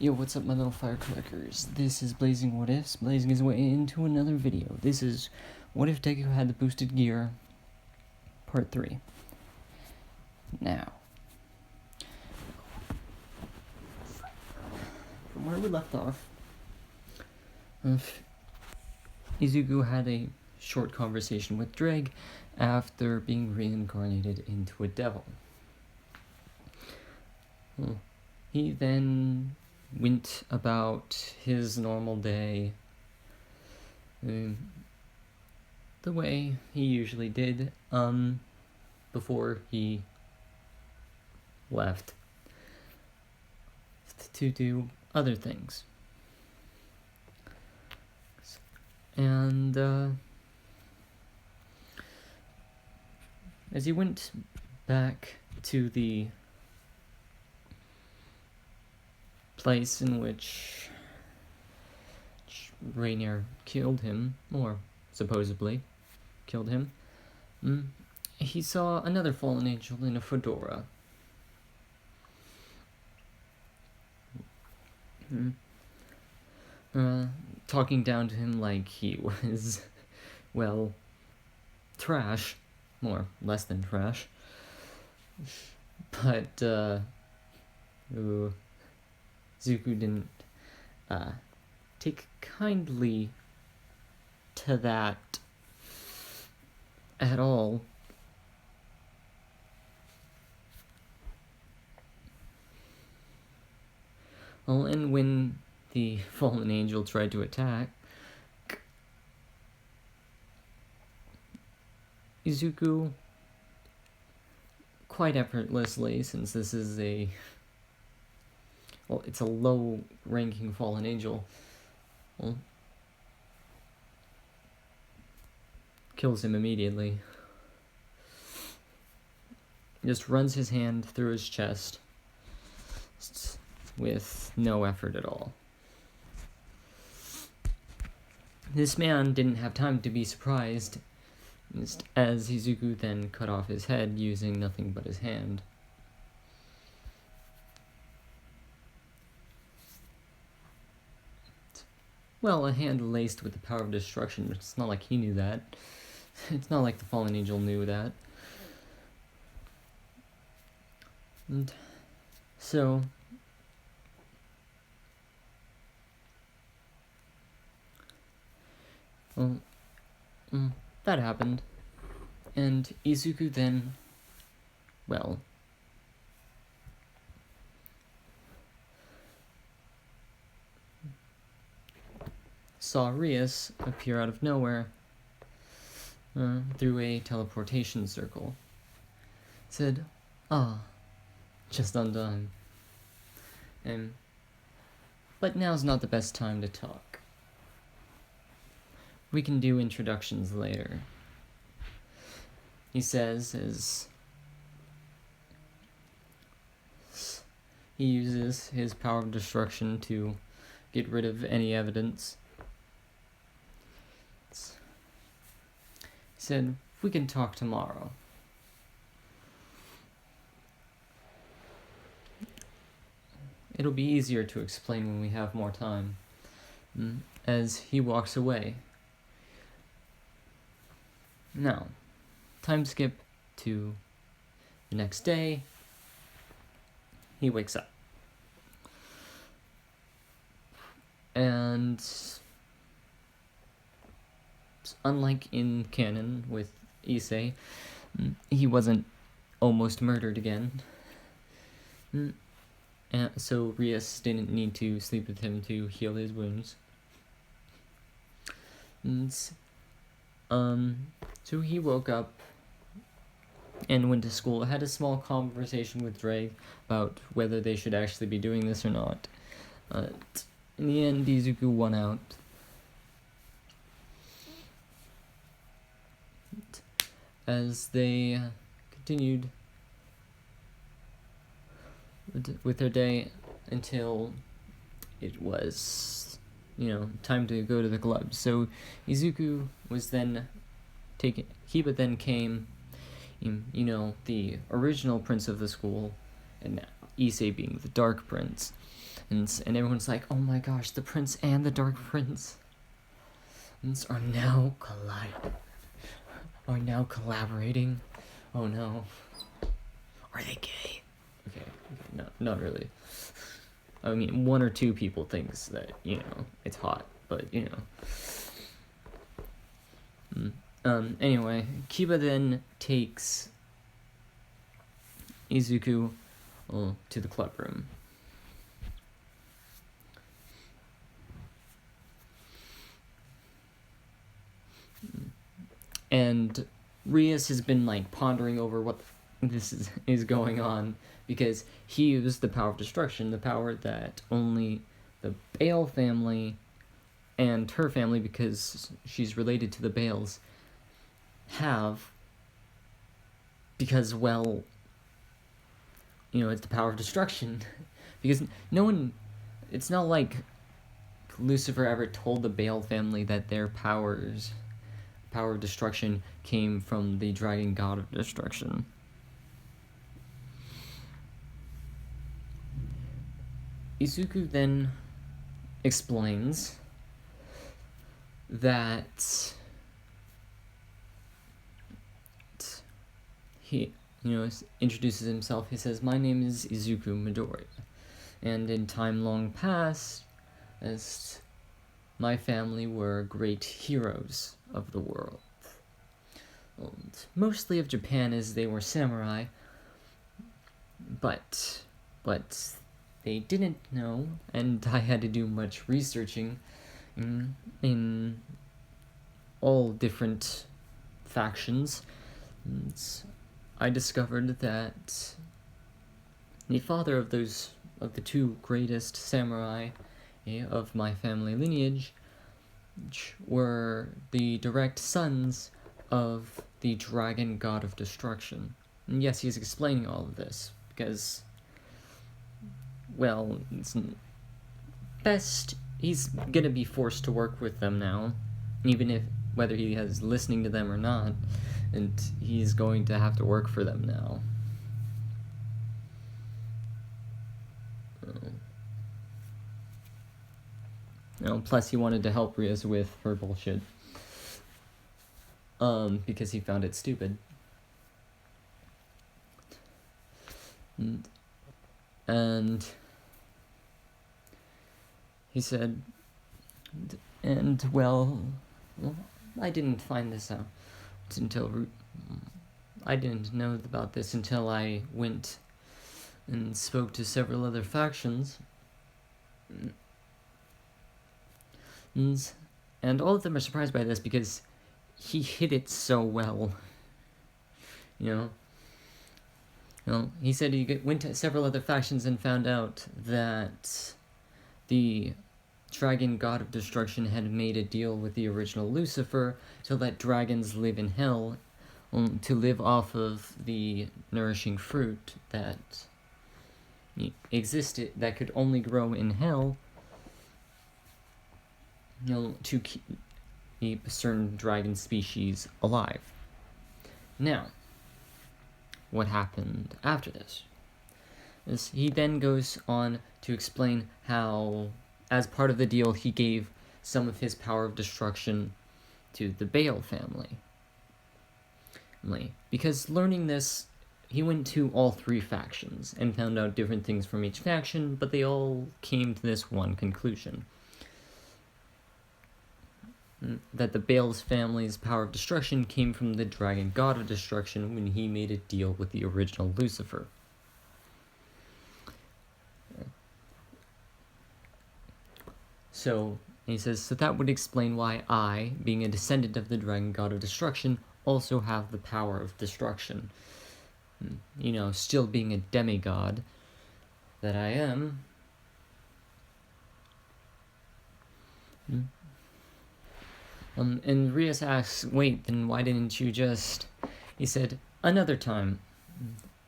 Yo, what's up, my little firecrackers? This is Blazing What Ifs, blazing his way into another video. This is What If Deku Had the Boosted Gear, Part 3. Now, from where we left off, Izuku had a short conversation with Dreg after being reincarnated into a devil. He then went about his normal day the way he usually did before he left to do other things. And as he went back to the place in which Rainier killed him, or supposedly killed him, he saw another fallen angel in a fedora. Talking down to him like he was, well, trash, or less than trash. But, Zuko didn't take kindly to that at all. Well, and when the fallen angel tried to attack, Izuku, quite effortlessly, since this is it's a low-ranking fallen angel, kills him immediately. Just runs his hand through his chest with no effort at all. This man didn't have time to be surprised, as Izuku then cut off his head using nothing but his hand. Well, a hand laced with the power of destruction. It's not like he knew that. It's not like the fallen angel knew that. And so, well, that happened. And Izuku then, well, saw Rias appear out of nowhere through a teleportation circle. Said, just undone. But now's not the best time to talk. We can do introductions later. He says as he uses his power of destruction to get rid of any evidence. He said, we can talk tomorrow. It'll be easier to explain when we have more time. As he walks away. Now, time skip to the next day. He wakes up. And unlike in canon with Issei, he wasn't almost murdered again. And so Rias didn't need to sleep with him to heal his wounds. So he woke up and went to school, had a small conversation with Drake about whether they should actually be doing this or not. In the end, Izuku won out. As they continued with their day until it was, time to go to the club. So Izuku was then taken. Kiba then came, the original prince of the school, and Issei being the Dark Prince, And everyone's like, oh my gosh, the prince and the dark prince are now collaborating. Oh no. Are they gay? Okay, no, not really. I mean, one or two people thinks that, it's hot, but, Anyway, Kiba then takes Izuku to the club room. And Rias has been, pondering over what this is going on, because he used the power of destruction, the power that only the Bale family and her family, because she's related to the Bales, have, because, well, it's the power of destruction. Because it's not like Lucifer ever told the Bale family that their power of destruction came from the dragon god of destruction. Izuku then explains that he, introduces himself. He says, "My name is Izuku Midoriya, and in time long past, as my family were great heroes of the world. And mostly of Japan, as they were samurai, but they didn't know, and I had to do much researching in all different factions. And I discovered that the father of the two greatest samurai of my family lineage were the direct sons of the dragon god of destruction." And yes, he's explaining all of this because, well, it's best he's gonna be forced to work with them now, even whether he is listening to them or not, and he's going to have to work for them now. Plus he wanted to help Rias with her bullshit, because he found it stupid. And he said, well, I didn't find this out until I didn't know about this until I went and spoke to several other factions. And all of them are surprised by this because he hid it so well. He said he went to several other factions and found out that the dragon god of destruction had made a deal with the original Lucifer to let dragons live in hell, to live off of the nourishing fruit that existed, that could only grow in hell, to keep certain dragon species alive. Now, what happened after this is he then goes on to explain how, as part of the deal, he gave some of his power of destruction to the Bale family. Because learning this, he went to all three factions and found out different things from each faction, but they all came to this one conclusion: that the Bale's family's power of destruction came from the dragon god of destruction when he made a deal with the original Lucifer. So, he says, so that would explain why I, being a descendant of the dragon god of destruction, also have the power of destruction. Still being a demigod that I am. And Rias asks, wait, then why didn't you just... He said, another time.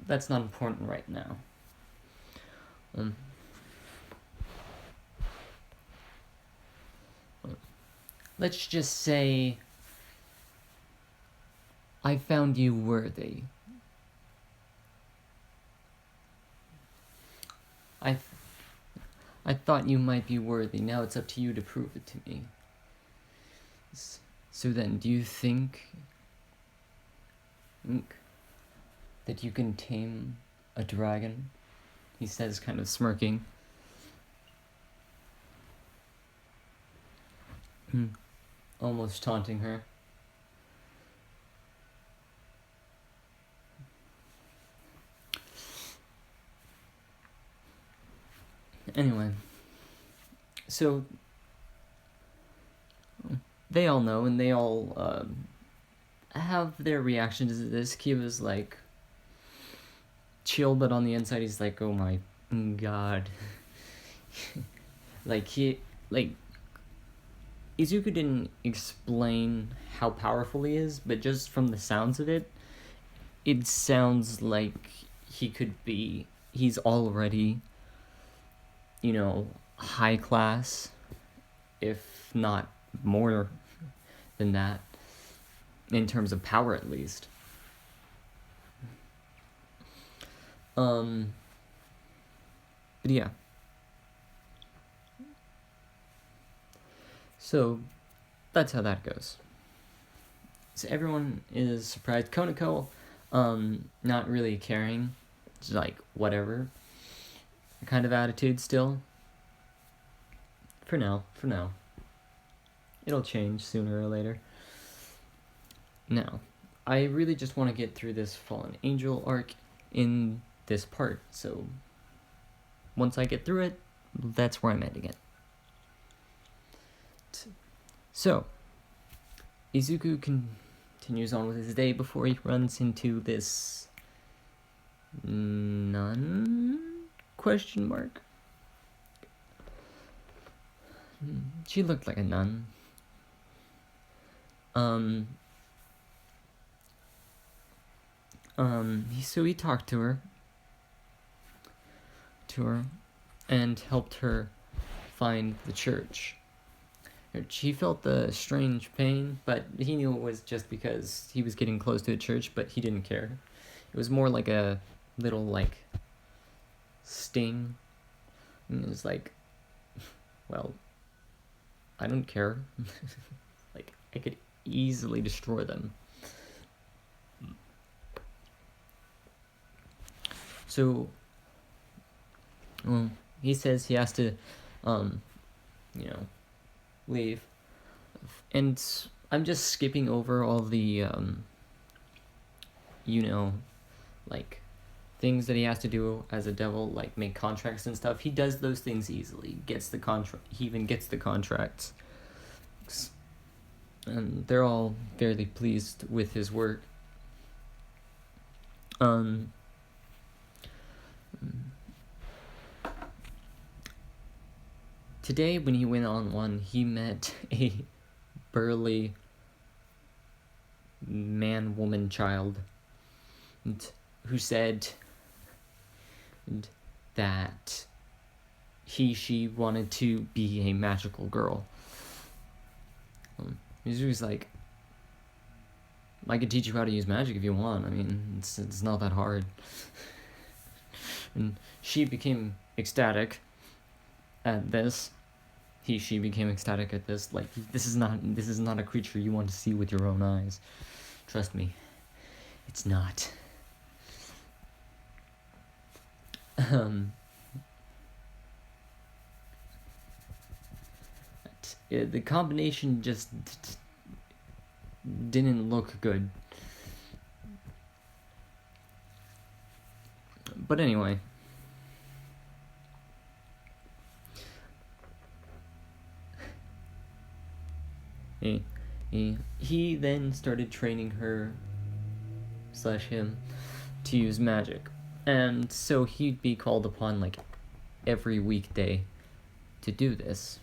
That's not important right now. Let's just say I found you worthy. I thought you might be worthy. Now it's up to you to prove it to me. So then, do you think that you can tame a dragon? He says, kind of smirking. Almost taunting her. Anyway, so they all know, and they all have their reactions to this. Kiva's like chill, but on the inside he's like, oh my god. Izuku didn't explain how powerful he is, but just from the sounds of it, it sounds like he's already, high class, if not more than that, in terms of power at least. But yeah. So, that's how that goes. So everyone is surprised. Konako, not really caring. Just like, whatever. Kind of attitude still. For now. It'll change sooner or later. Now, I really just want to get through this Fallen Angel arc in this part. So, once I get through it, that's where I'm ending it. So, Izuku continues on with his day before he runs into this nun? ? She looked like a nun. So he talked to her, and helped her find the church. She felt the strange pain, but he knew it was just because he was getting close to the church, but he didn't care. It was more like a little, sting. And it was like, well, I don't care. I could easily destroy them. So, he says he has to, leave. And I'm just skipping over all the, things that he has to do as a devil, like make contracts and stuff. He does those things easily. He even gets the contracts. And they're all fairly pleased with his work. Today, when he went on one, he met a burly man-woman child who said that she wanted to be a magical girl. He was like, I could teach you how to use magic if you want. I mean, it's not that hard. And she became ecstatic at this. She became ecstatic at this. Like, this is not a creature you want to see with your own eyes. Trust me, it's not. The combination just didn't look good. But anyway. He then started training her/him to use magic. And so he'd be called upon every weekday to do this.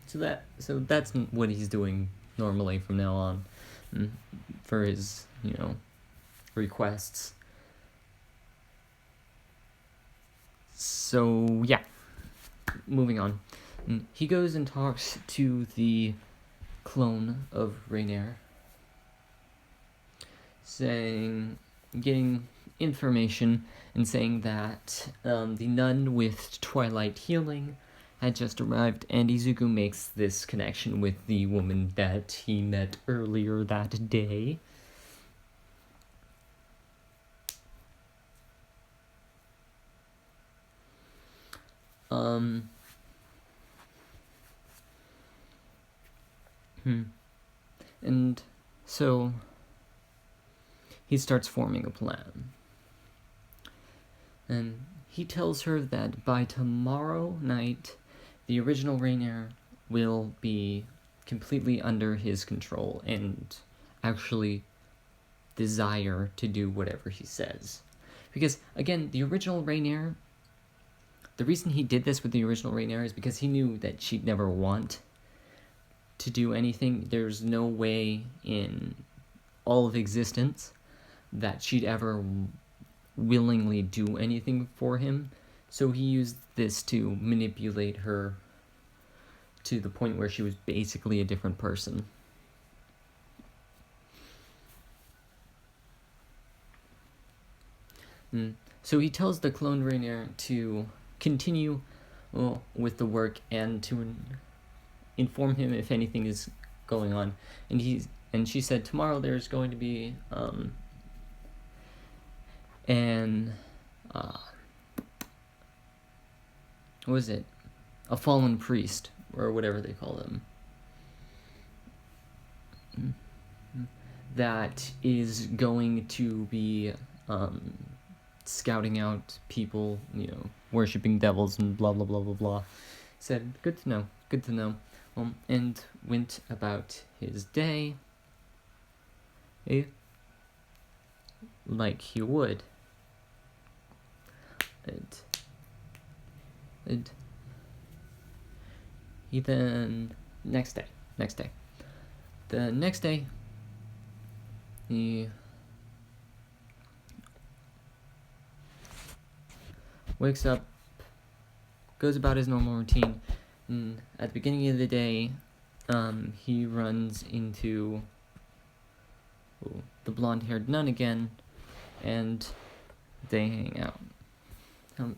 So that's what he's doing normally from now on for his, requests. So yeah, moving on. He goes and talks to the clone of Rainier, getting information and saying that the nun with Twilight healing had just arrived, and Izuku makes this connection with the woman that he met earlier that day. And so he starts forming a plan. And he tells her that by tomorrow night, the original Rainier will be completely under his control and actually desire to do whatever he says. Because, again, the original Rainier, the reason he did this with the original Rainier is because he knew that she'd never want to do anything. There's no way in all of existence that she'd ever willingly do anything for him. So he used this to manipulate her to the point where she was basically a different person. So he tells the clone Rainier to continue with the work and to inform him if anything is going on. And she said tomorrow there's going to be what was it? A fallen priest, or whatever they call them. That is going to be scouting out people, worshipping devils and blah blah blah blah blah. Said, good to know. And went about his day like he would. And he then next day he wakes up, goes about his normal routine, and at the beginning of the day he runs into the blonde-haired nun again, and they hang out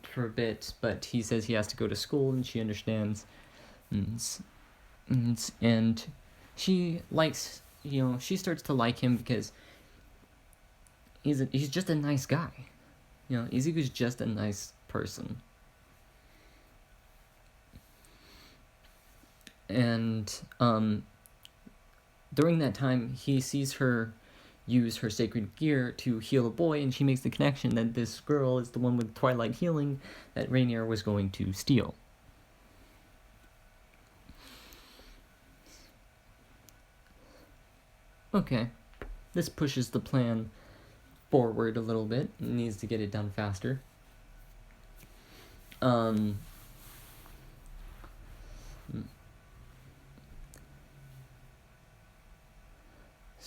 for a bit, but he says he has to go to school, and she understands, and she likes, she starts to like him because he's just a nice guy. Izuku's just a nice person. And during that time, he sees her use her sacred gear to heal a boy, and she makes the connection that this girl is the one with Twilight healing that Rainier was going to steal. Okay, this pushes the plan forward a little bit. It needs to get it done faster. So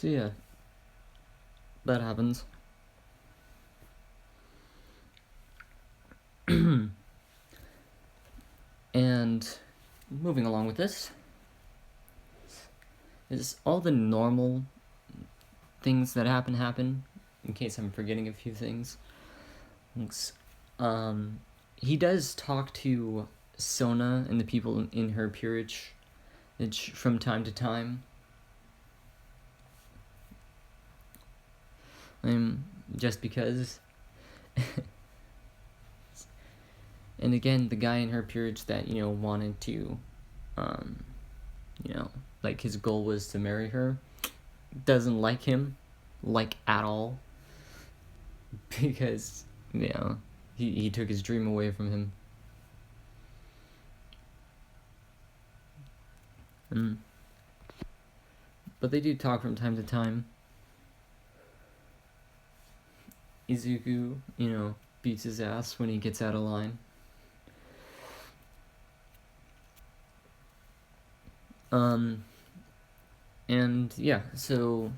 yeah, that happens. And moving along with this is all the normal things that happen, in case I'm forgetting a few things. He does talk to Sona and the people in her peerage from time to time. Just because. And again, the guy in her peerage that, wanted to, like his goal was to marry her, doesn't like him, at all. Because, he took his dream away from him. But they do talk from time to time. Izuku, beats his ass when he gets out of line. And yeah, so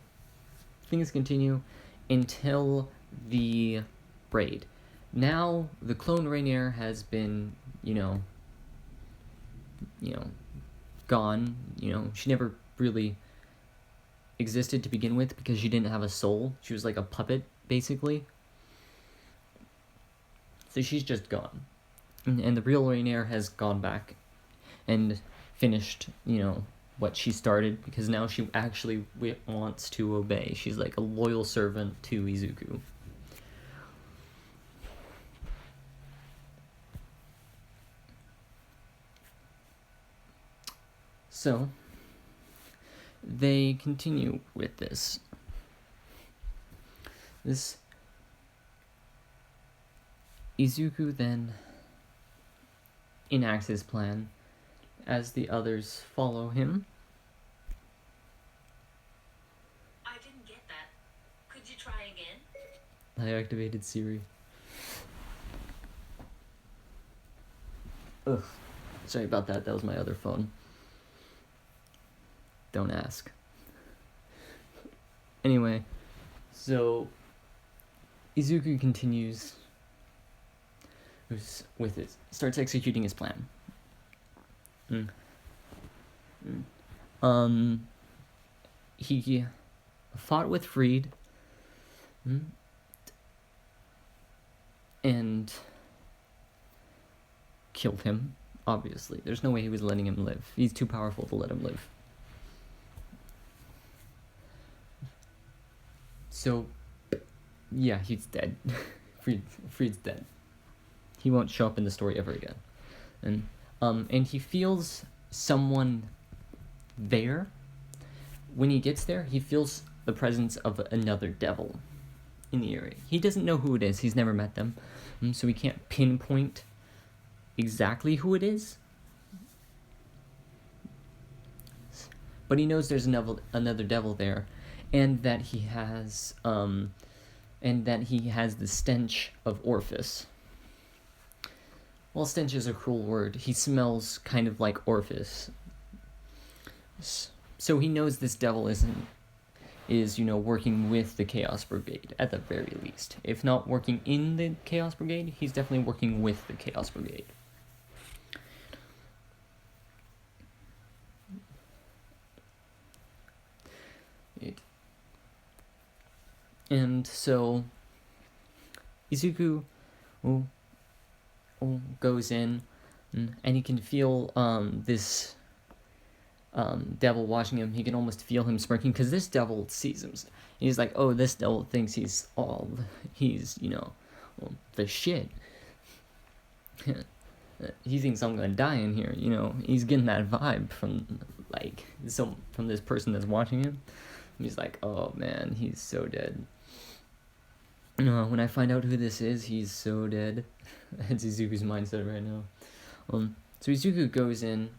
things continue until the raid. Now the clone Rainier has been, gone. She never really existed to begin with because she didn't have a soul. She was like a puppet, basically. So she's just gone. And the real Rainier has gone back and finished, what she started, because now she actually wants to obey. She's like a loyal servant to Izuku. So, they continue with this. Izuku then enacts his plan as the others follow him. I didn't get that. Could you try again? I activated Siri. Ugh. Sorry about that. That was my other phone. Don't ask. Anyway, so Izuku continues with it. Starts executing his plan. He fought with Freed. And killed him, obviously. There's no way he was letting him live. He's too powerful to let him live. So, yeah, he's dead. Freed's dead. He won't show up in the story ever again. And he feels someone there. When he gets there, he feels the presence of another devil in the area. He doesn't know who it is. He's never met them. So he can't pinpoint exactly who it is. But he knows there's another devil there, and that he has the stench of Orpheus. Well, stench is a cruel word. He smells kind of like Orpheus. So he knows this devil is working with the Chaos Brigade, at the very least. If not working in the Chaos Brigade, he's definitely working with the Chaos Brigade. And so Izuku goes in, and he can feel this devil watching him. He can almost feel him smirking, because this devil sees him. He's like, oh, this devil thinks he's the shit. He thinks I'm gonna die in here. He's getting that vibe from this person that's watching him. He's like, oh man, he's so dead. When I find out who this is, he's so dead. That's Izuku's mindset right now. So Izuku goes in.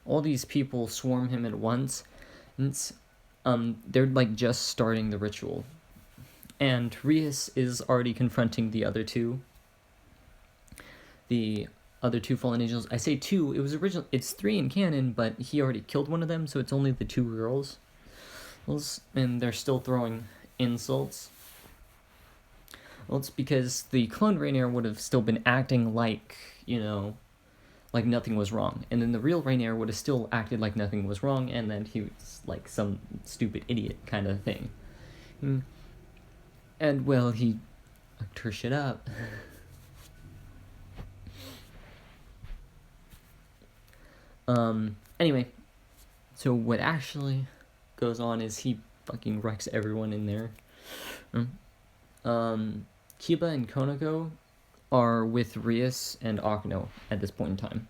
All these people swarm him at once. And they're just starting the ritual. And Rias is already confronting the other two. The other two fallen angels. I say two, it's 3 in canon, but he already killed one of them, so it's only the 2 girls. And they're still throwing insults. Well, it's because the cloned Rainier would have still been acting like nothing was wrong. And then the real Rainier would have still acted like nothing was wrong, and then he was like some stupid idiot kind of thing. And, well, he fucked her shit up. Anyway, so what actually goes on is he fucking wrecks everyone in there. Kiba and Konako are with Rias and Akeno at this point in time.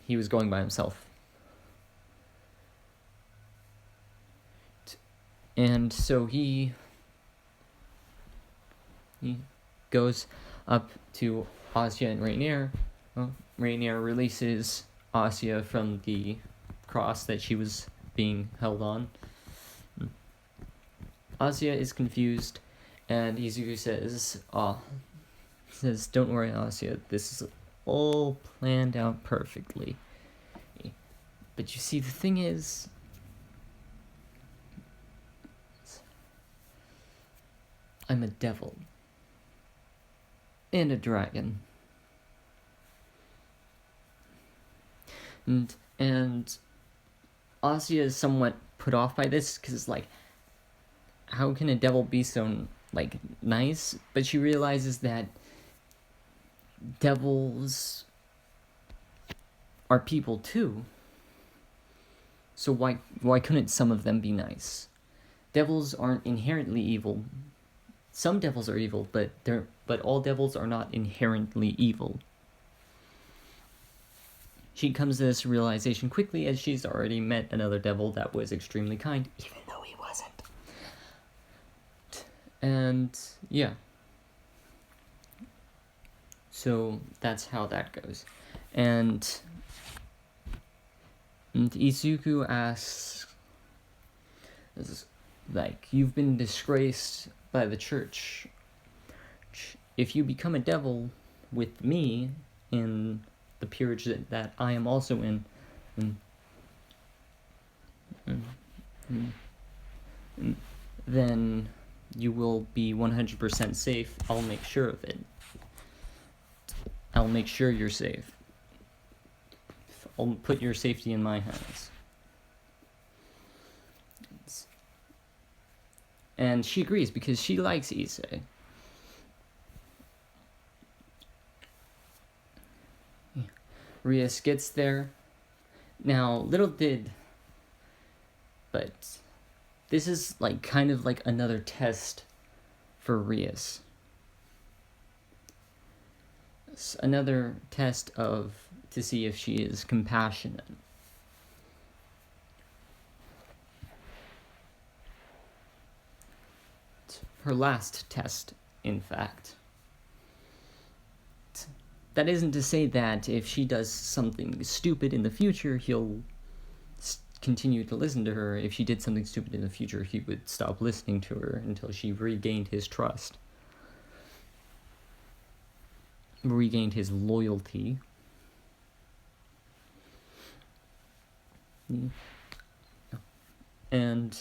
He was going by himself. And so he goes up to Asya and Rainier. Rainier releases Asya from the cross that she was being held on. Asya is confused, and Izuku says, don't worry, Asya, this is all planned out perfectly. But you see, the thing is, I'm a devil. And a dragon. And Asya is somewhat put off by this, because, how can a devil be so, nice? But she realizes that devils are people too. So why couldn't some of them be nice? Devils aren't inherently evil. Some devils are evil, but all devils are not inherently evil. She comes to this realization quickly as she's already met another devil that was extremely kind, even though he wasn't. And yeah. So that's how that goes. And Izuku asks, like, you've been disgraced by the church. If you become a devil with me in the peerage that I am also in, then you will be 100% safe. I'll make sure of it. I'll make sure you're safe. I'll put your safety in my hands. And she agrees because she likes Issei. Rias gets there. Now, little did, but this is like kind of like another test for Rias. It's another test to see if she is compassionate. It's her last test, in fact. That isn't to say that if she does something stupid in the future, he'll continue to listen to her. If she did something stupid in the future, he would stop listening to her until she regained his trust. Regained his loyalty. And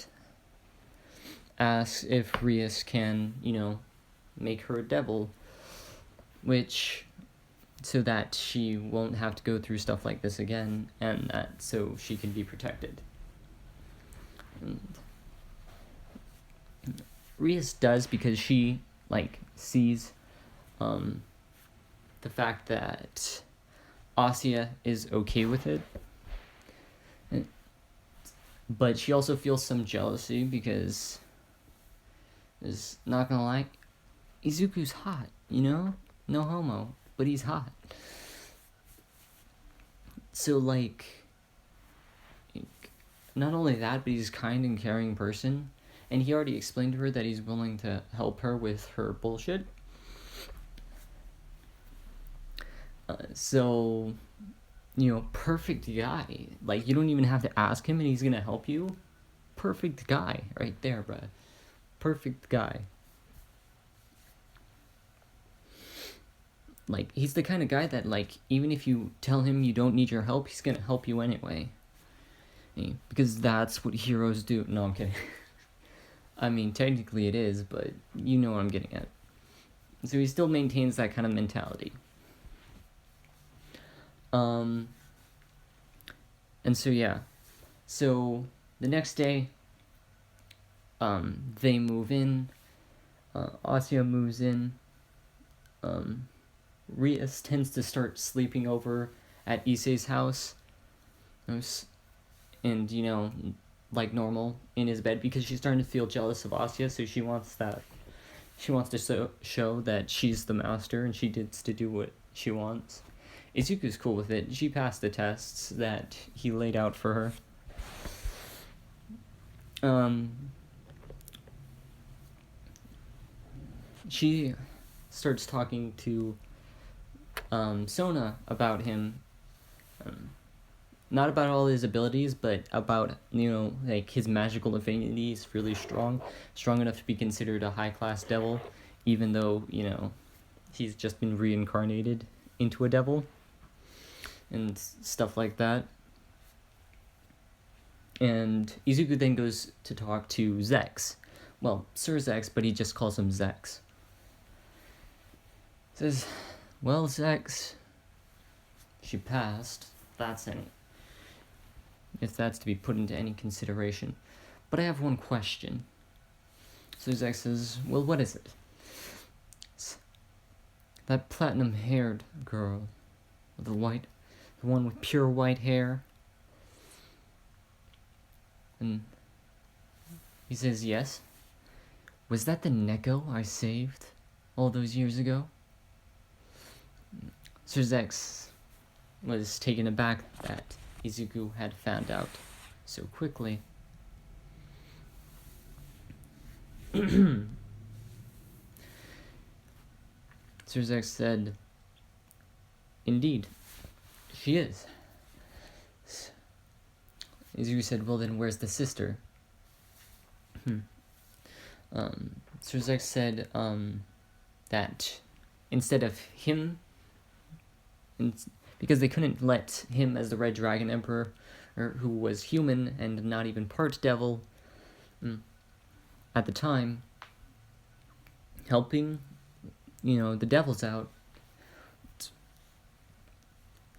asks if Rias can, make her a devil, so that she won't have to go through stuff like this again, and that so she can be protected. And Rias does, because she sees the fact that Asya is okay with it. But she also feels some jealousy because, not gonna lie, Izuku's hot, no homo, but he's hot. So not only that, but he's a kind and caring person, and he already explained to her that he's willing to help her with her bullshit. So, perfect guy. You don't even have to ask him and he's gonna help you. Perfect guy right there, bruh. Perfect guy. He's the kind of guy that, even if you tell him you don't need your help, he's gonna help you anyway. Because that's what heroes do. No, I'm kidding. I mean, technically it is, but you know what I'm getting at. So he still maintains that kind of mentality. And so, yeah. So, the next day, they move in. Asya moves in. Rias tends to start sleeping over at Issei's house. And, like normal, in his bed, because she's starting to feel jealous of Asya, so she wants to show that she's the master and she gets to do what she wants. Izuku's cool with it. She passed the tests that he laid out for her. She starts talking to Sona about him. Not about all his abilities, but about, his magical affinity is really strong enough to be considered a high-class devil, even though, he's just been reincarnated into a devil, and stuff like that. And Izuku then goes to talk to Zex. Well, Sir Zex, but he just calls him Zex. Says, well, Zex, she passed. If that's to be put into any consideration. But I have one question. So Zex says, well, what is it? That platinum-haired girl, the one with pure white hair. And he says, yes. Was that the Neko I saved all those years ago? Sir Zex was taken aback that Izuku had found out so quickly. Sir Zex said, indeed, she is. Izuku said, well then where's the sister? Sir Zex said that instead of him, because they couldn't let him as the Red Dragon Emperor, who was human and not even part devil, at the time, helping, the devils out,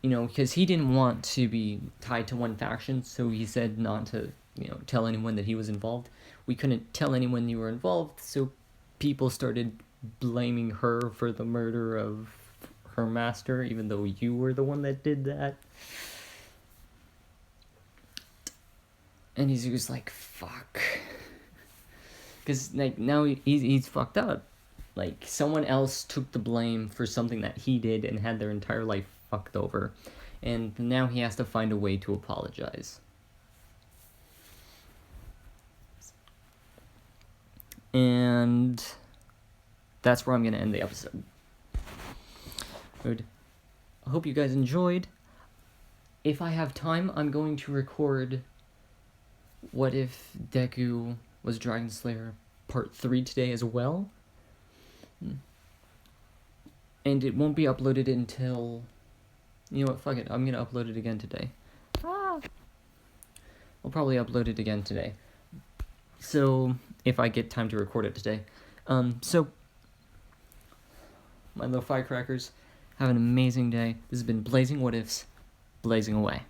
because he didn't want to be tied to one faction, so he said not to, tell anyone that he was involved. We couldn't tell anyone you were involved, so people started blaming her for the murder of her master, even though you were the one that did that. And he's just like, fuck. Because, now he's fucked up. Someone else took the blame for something that he did and had their entire life fucked over. And now he has to find a way to apologize. And that's where I'm going to end the episode. Good. I hope you guys enjoyed. If I have time, I'm going to record What If Deku Was Dragon Slayer Part 3 today as well. And it won't be uploaded until... You know what, fuck it, I'm gonna upload it again today. I'll probably upload it again today. So, if I get time to record it today. So, my little firecrackers, have an amazing day. This has been Blazing What Ifs, blazing away.